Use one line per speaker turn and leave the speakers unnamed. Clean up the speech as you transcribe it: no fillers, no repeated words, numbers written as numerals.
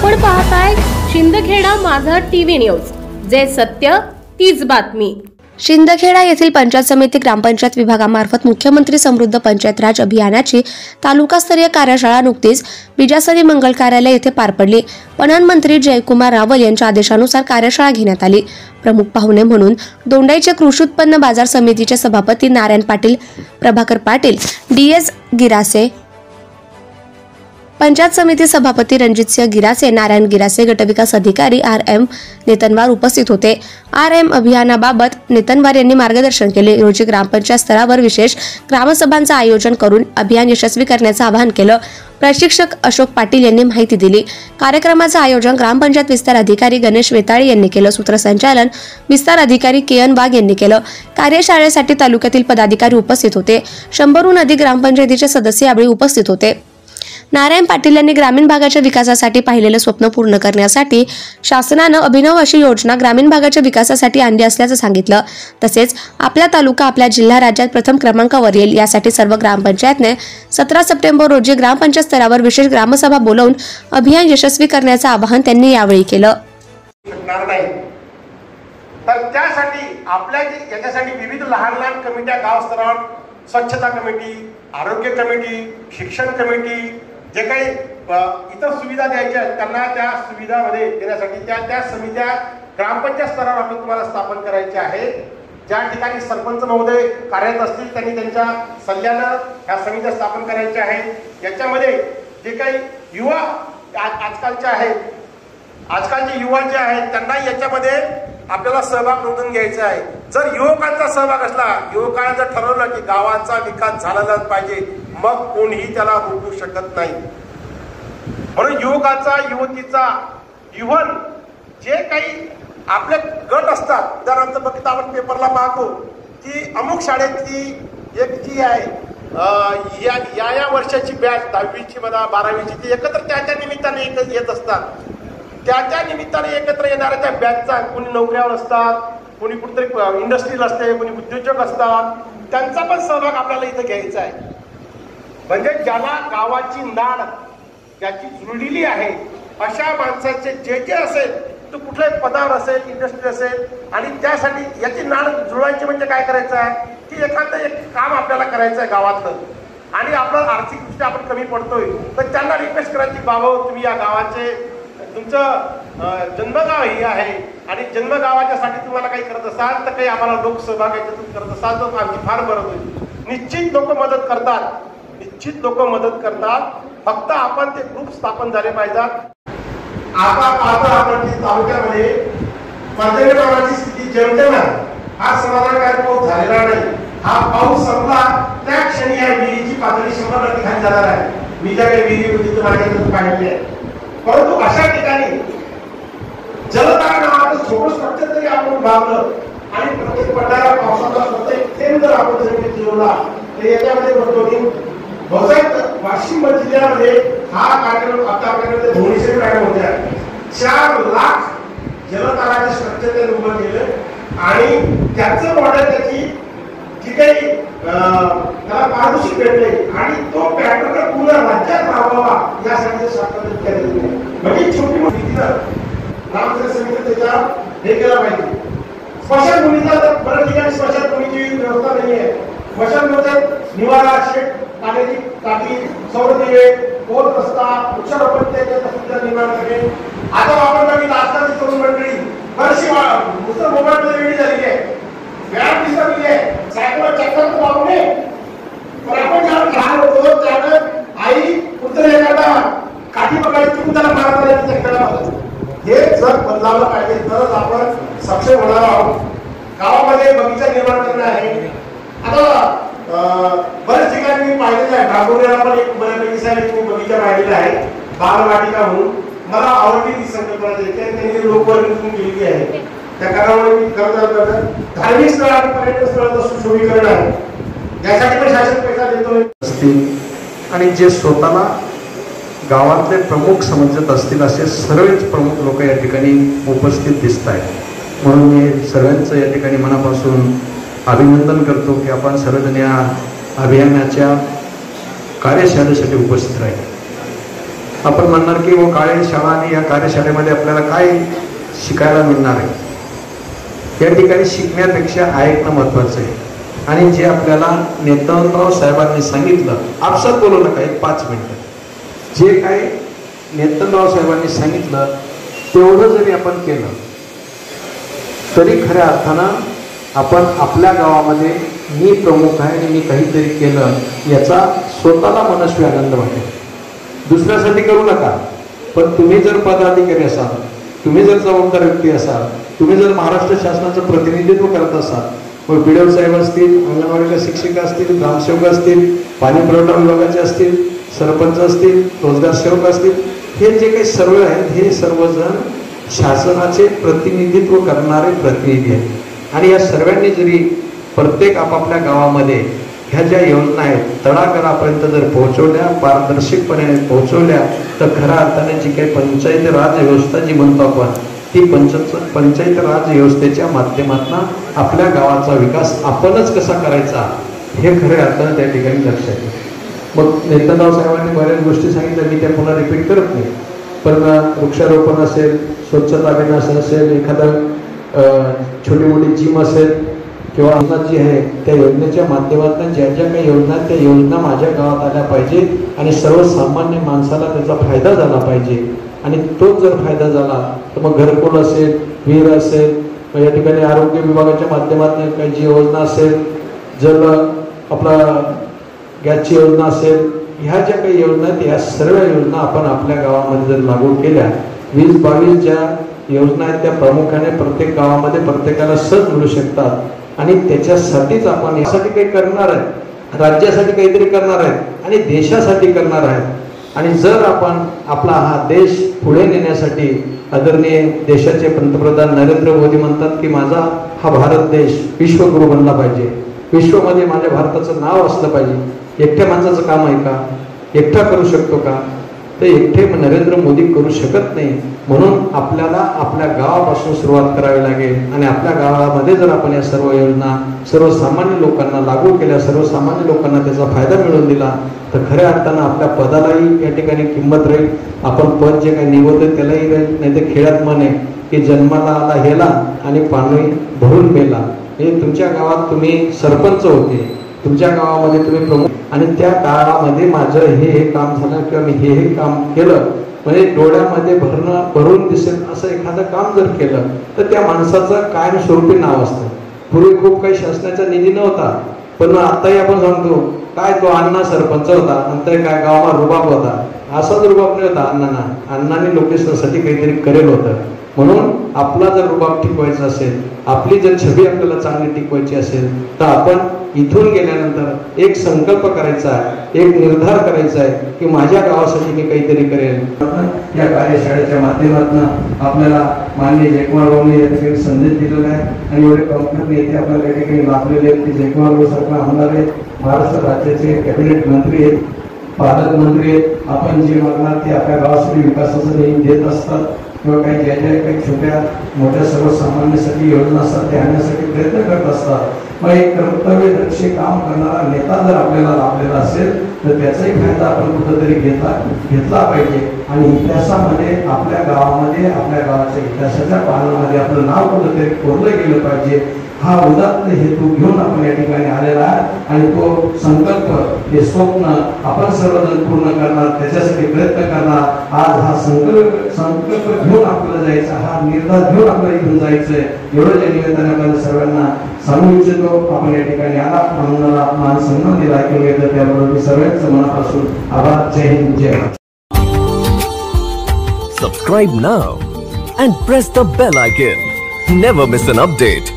आपण पाहताय शिंदखेडा माझा टीव्ही न्यूज, जे सत्य तीच बातमी।
शिंदखेडा येथील पंचायत समिती ग्रामपंचायत विभागामार्फत मुख्यमंत्री समृद्ध पंचायत राज अभियानाची तालुकास्तरीय कार्यशाळा नुकतीच बिजासरी मंगल कार्यालय येथे पार पडली। पणन मंत्री जयकुमार रावल यांच्या आदेशानुसार कार्यशाळा घेण्यात आली। प्रमुख पाहुणे म्हणून दोंडाईचे कृषी उत्पन्न बाजार समितीचे सभापती नारायण पाटील, प्रभाकर पाटील, DS गिरासे, पंचायत समिती सभापती रणजितसिंह गिरासे, नारायण गिरासे, गटविकास अधिकारी RM नेतनवार उपस्थित होते। RM अभियानाबाबत नेतनवार यांनी मार्गदर्शन केले। रोजी ग्रामपंचायत स्तरावर विशेष ग्रामसभांचे आयोजन करून अभियान यशस्वी करण्याचे आवाहन केलं। प्रशिक्षक अशोक पाटील यांनी माहिती दिली। कार्यक्रमाचे आयोजन ग्रामपंचायत विस्तार अधिकारी गणेश वेताळे यांनी केलं। सूत्रसंचालन विस्तार अधिकारी KN वाघ यांनी केलं। कार्यशाळेसाठी तालुक्यातील पदाधिकारी उपस्थित होते। 100हून अधिक ग्रामपंचायतीचे सदस्य यावेळी उपस्थित होते। नारायण पाटील यांनी ग्रामीण भागाच्या विकासासाठी पाहिलेले स्वप्न पूर्ण करण्यासाठी शासनाने अभिनव अशी योजना ग्रामीण भागाच्या विकासासाठी आणली असल्याचं सांगितलं। तसेच आपला तालुका आपला जिल्हा राज्यात प्रथम क्रमांकावर येईल यासाठी सर्व ग्रामपंचायतने 17 सप्टेंबर रोजी ग्रामपंचायत स्तरावर विशेष ग्रामसभा बोलावून अभियान यशस्वी करण्याचं आवाहन त्यांनी यावेळी केलं।
तर त्यासाठी आपल्या याच्यासाठी विविध लहान लहान कमिट्या गाव स्तरावर स्वच्छता कमिटी, आरोग्य कमिटी, शिक्षण कमिटी, जे काही इतर सुविधा द्यायच्या आहेत त्यांना त्या सुविधामध्ये देण्यासाठी त्या समित्या ग्रामपंचायत स्तरावर आपण तुम्हाला स्थापन करायच्या आहेत। ज्या ठिकाणी सरपंच महोदय कार्यरत असतील त्यांनी त्यांच्या सल्ल्यानं ह्या समित्या स्थापन करायच्या आहेत। याच्यामध्ये जे काही युवा आजकालचे आहेत, आजकालचे युवा जे आहेत त्यांना याच्यामध्ये आपल्याला सहभाग नोंदवून घ्यायचा आहे। जर युवकांचा सहभाग असला, युवकांना जर ठरवलं की गावाचा विकास झालाच पाहिजे, मग कोणीही त्याला रोखू शकत नाही। म्हणून युवकाचा, युवतीचा, इव्हन जे काही आपले गट असतात, उदाहरणार्थ बघता आपण पेपरला पाहतो की अमुक शाळेतली एक जी आहे या वर्षाची बॅच 10वीची म्हणा 12वीची ती एकत्र त्या निमित्ताने येत असतात। त्या निमित्ताने एकत्र येणाऱ्या त्या बॅचचा कोणी नोकऱ्यावर असतात, कोणी कुठेतरी इंडस्ट्रील असते, कोणी उद्योजक असतात, त्यांचा पण सहभाग आपल्याला इथं घ्यायचा आहे। म्हणजे ज्याला गावाची नाड ज्याची जुळलेली आहे अशा माणसाचे जे असेल, तो कुठल्याही पदावर असेल, इंडस्ट्री असेल, आणि त्यासाठी याची नाड जुळवायची म्हणजे काय करायचं आहे की एखादं एक काम आपल्याला करायचं आहे गावातलं आणि आपलं आर्थिकदृष्ट्या आपण कमी पडतोय, तर त्यांना रिक्वेस्ट करायची, बाबा तुम्ही या गावाचे तुमचं जन्मगाव हे आहे आणि जन्मगावाच्यासाठी तुम्हाला काही करत असाल तर काही आम्हाला लोकसहभाग याच्यातून करत असाल तर आमची फार बरं होईल। निश्चित लोक मदत करतात, निश्चित लोक मदत करतात, फक्त आपण ते ग्रुप स्थापन झाले पाहिजेत। आता आपण तालुक्यामध्ये पर्जन्यमानाची स्थिती जेमतेम आहे, हा समाधानकारक पाऊस झालेला नाही। हा पाऊस संपला त्या क्षणी या विहिरीची पातळी 100% खाली जाणार आहे। मी ज्या काही विहिरी होती माझ्याकडे पाहिली आहे, परंतु अशा ठिकाणी जलधारा नावाचं छोटं स्ट्रक्चर जरी आपण बांधलं आणि प्रत्येक पडणाऱ्या पावसाचा प्रत्येक थेंब जर आपण जमिनीत जिरवला तर याच्यामध्ये बहुतेक वाशिम जिल्ह्यामध्ये हा कार्यक्रम आता आपल्याकडे भुवनेश्वरी मॅडम होत्या, 4 लाख जलधाराचे स्ट्रक्चर त्यांनी उभं केलं आणि त्याचं मॉडेल त्याची जी काही त्याला पारितोषिक भेटले आणि तो पॅटर्न पूर्ण राज्यात राबवावा यासाठी शासनाने केले। म्हणजे छोटी मोठी ग्रामपंचायत समिती त्याच्या हे केला पाहिजे। स्मशानभूमीचा तर बऱ्याच ठिकाणी स्मशानभूमीची व्यवस्था नाही आहे। स्मशानभूमीचा निवारा, शेड, पाण्याची टाकी, सौर दिवे, पोल रस्ता, वृक्षारोपण त्याच्या सुविधा निर्माण करणे। आता आपण बघितलं आजकालची तरुण मंडळी बरीचशी नुसतं मोबाईलमध्ये वेगळी झालेली आहे, व्यायाम दिसत आहे, सायकल चक्कर तर बाबू नये, पण आपण ज्यावेळेस लहान होतो त्यावेळेस आई कुठं एखादा काठी पकडायची चुकून त्याला मारता येते खेळामध्ये। हे जर बदलावलं पाहिजे तरच आपण सक्षम होणार आहोत। गावामध्ये बगीचा निर्माण करणं आहे। आता बऱ्याच ठिकाणी मी पाहिलेलं आहे, ठाकूरला पण एक बऱ्यापैकी बगीचा पाहिलेला आहे, बालवाटिका म्हणून। मला आवडली ती संकल्पना, त्यांनी लोकवर्गणी केलेली आहे। त्या कारामुळे मी धार्मिक स्थळ आणि पर्यटन स्थळाचं सुशोभीकरण आहे, यासाठी पण शासन पैसा देतोय।
आणि जे स्वतःला गावातले प्रमुख समजत असतील असे सर्वच प्रमुख लोक या ठिकाणी उपस्थित दिसत आहेत। म्हणून मी सर्वांचं या ठिकाणी मनापासून अभिनंदन करतो की आपण सर्वजण या अभियानाच्या कार्यशाळेसाठी उपस्थित राहिले। आपण म्हणणार की वो कार्यशाळा आणि या कार्यशाळेमध्ये आपल्याला काय शिकायला मिळणार आहे. या ठिकाणी शिकण्यापेक्षा ऐकणं महत्त्वाचं आहे. आणि जे आपल्याला नेतनराव साहेबांनी सांगितलं, आपसात बोलू नका, एक 5 मिनिटं, जे काही नेतनराव साहेबांनी सांगितलं तेवढं जरी आपण केलं तरी खऱ्या अर्थानं आपण आपल्या गावामध्ये मी प्रमुख आहे आणि मी काहीतरी केलं याचा स्वतःला मनस्वी आनंद वाटेल. दुसऱ्यासाठी करू नका. पण तुम्ही जर पदाधिकारी असाल, तुम्ही जर जबाबदार व्यक्ती असाल, तुम्ही जर महाराष्ट्र शासनाचं प्रतिनिधित्व करत असाल, मग BDO साहेब असतील, अंगणवाडीच्या शिक्षिका असतील, ग्रामसेवक असतील, पाणी पुरवठा विभागाचे असतील, सरपंच असतील, रोजगार सेवक असतील, हे जे काही सर्व आहेत हे सर्वजण शासनाचे प्रतिनिधित्व करणारे प्रतिनिधी आहेत. आणि या सर्वांनी जरी प्रत्येक आपापल्या गावामध्ये ह्या ज्या योजना आहेत तळागाळापर्यंत जर पोहोचवल्या, पारदर्शकपणे पोहोचवल्या, तर खऱ्या अर्थाने जी काही पंचायत राज व्यवस्था जी म्हणतो आपण, ती पंचायत राज व्यवस्थेच्या माध्यमातून आपल्या गावाचा विकास आपणच कसा करायचा हे खऱ्या अर्थाने त्या ठिकाणी लक्षात येईल. मग नेतनराव साहेबांनी बऱ्याच गोष्टी सांगितल्या, मी त्या पुन्हा रिपीट करत नाही. पण वृक्षारोपण असेल, स्वच्छता अभियान असेल, एखादं छोटी मोठी जिम असेल किंवा योजना जी आहे त्या योजनेच्या माध्यमातून ज्या ज्या काही योजना आहेत त्या योजना माझ्या गावात आल्या पाहिजे आणि सर्वसामान्य माणसाला त्याचा फायदा झाला पाहिजे. आणि तोच जर फायदा झाला तर मग घरकुल असेल, विहीर असेल, या ठिकाणी आरोग्य विभागाच्या माध्यमातून काही जी योजना असेल, जल आपला गॅसची योजना असेल, ह्या ज्या काही योजना आहेत या सर्व योजना आपण आपल्या गावामध्ये जर लागू केल्या, 20-22 ज्या योजना आहेत त्या प्रामुख्याने प्रत्येक गावामध्ये प्रत्येकाला सहज मिळू शकतात. आणि त्याच्यासाठीच आपण यासाठी काही करणार आहे, राज्यासाठी काहीतरी करणार आहेत आणि देशासाठी करणार आहेत. आणि जर आपण आपला हा देश पुढे नेण्यासाठी आदरणीय देशाचे पंतप्रधान नरेंद्र मोदी म्हणतात की माझा हा भारत देश विश्वगुरू बनला पाहिजे, विश्वमध्ये माझ्या भारताचं नाव असलं पाहिजे. एकट्या माणसाचं काम आहे का? एकटा करू शकतो का? तर एकटे नरेंद्र मोदी करू शकत नाही. म्हणून आपल्याला आपल्या गावापासून सुरुवात करावी लागेल. आणि आपल्या गावामध्ये जर आपण या सर्व योजना सर्वसामान्य लोकांना लागू केल्या, सर्वसामान्य लोकांना त्याचा फायदा मिळवून दिला, तर खऱ्या अर्थानं आपल्या पदालाही या ठिकाणी किंमत राहील. आपण पद जे काही निवडतो त्यालाही राहील. नाही तर खेळात म्हणे की जन्माला आला हेला आणि पाणी भरून मेला. हे तुमच्या गावात तुम्ही सरपंच होते, तुमच्या गावामध्ये तुम्ही प्रमुख, आणि त्या काळामध्ये माझं हे काम झालं किंवा मी हे काम केलं, म्हणजे डोळ्यामध्ये भरून दिसेल असं एखादं काम जर केलं तर त्या माणसाचं कायमस्वरूपी नाव असतं. पूर्वी खूप काही शासनाचा निधी नव्हता, पण आताही आपण सांगतो काय तो अण्णा सरपंच होता, नंतर काय गावाला रुबाब होता. असाच रुबाब नाही होता अण्णांना, अण्णांनी लोकेशनसाठी काहीतरी करेल होतं. म्हणून आपला जर रुबाब टिकवायचा असेल, आपली जर छबी आपल्याला चांगली टिकवायची असेल, तर आपण इथून गेल्यानंतर एक संकल्प करायचा आहे, एक निर्धार करायचा आहे की माझ्या गावासाठी मी काहीतरी करेल. या कार्यशाळेच्या माध्यमातून आपल्याला माननीय जयकुमार भाऊंनी या ठिकाणी संदेश दिलेला आहे. आणि एवढे प्रमुख येथे आपल्याला या ठिकाणी लाभलेले आहेत की जयकुमार भाऊ सारखा आमदार आहेत, महाराष्ट्र राज्याचे कॅबिनेट मंत्री आहेत, पालकमंत्री आहेत. आपण जे मागणार ते आपल्या गावासाठी विकासाचं नेहमी देत असतात किंवा काही ज्या ज्या काही छोट्या मोठ्या सर्वसामान्यांसाठी योजना असतात ते आणण्यासाठी प्रयत्न करत असतात. मग एक कर्तव्यदक्ष काम करणारा नेता जर आपल्याला लाभलेला असेल तर त्याचाही फायदा आपण कुठंतरी घेतला पाहिजे. आणि इतिहासामध्ये आपल्या गावामध्ये आपल्या गावाच्या इतिहासाच्या पानामध्ये आपलं नाव कुठंतरी कोरलं गेलं पाहिजे. हा उदात्त हेतू घेऊन आपण या ठिकाणी आलेला आहे. आणि तो संकल्प, हे स्वप्न आपण सर्वजण पूर्ण करणार, त्याच्यासाठी प्रयत्न करणार. आज हा संकल्प घेऊन आपल्याला जायचा, हा निर्धार घेऊन आपल्याला इथून जायचंय. एवढं जे निवेदन आपल्याला सर्वांना सांगू इच्छितो. आपण या ठिकाणी आला, आम्हाला मान सन्मान दिला ऐकून घेतलं, त्याबरोबर मी सर्वांचं मनापासून आभार. जय हिंद, जय Bharat.
Subscribe now and press the bell icon. Never miss an update.